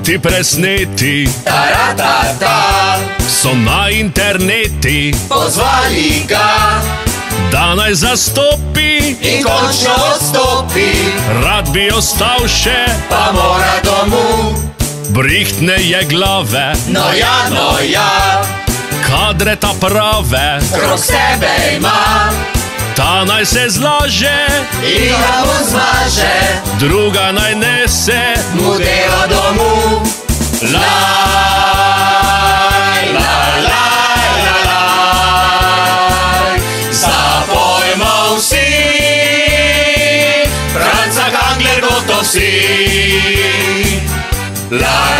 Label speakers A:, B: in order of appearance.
A: ti presneti so na interneti.
B: Pozvali ga
A: da naj zastopi
B: in končno odstopi,
A: rad bi ostal še,
B: pa mora domov.
A: Brihtne je glave,
B: no ja,
A: kadre ta prave,
B: krog sebe ima,
A: ta naj se zlaže
B: in ga mu zmaže,
A: druga naj nese
B: mu delo domov. Laj, laj, laj, laj, laj, zapojmo vsi, Franca Kangler gotovi. Laj,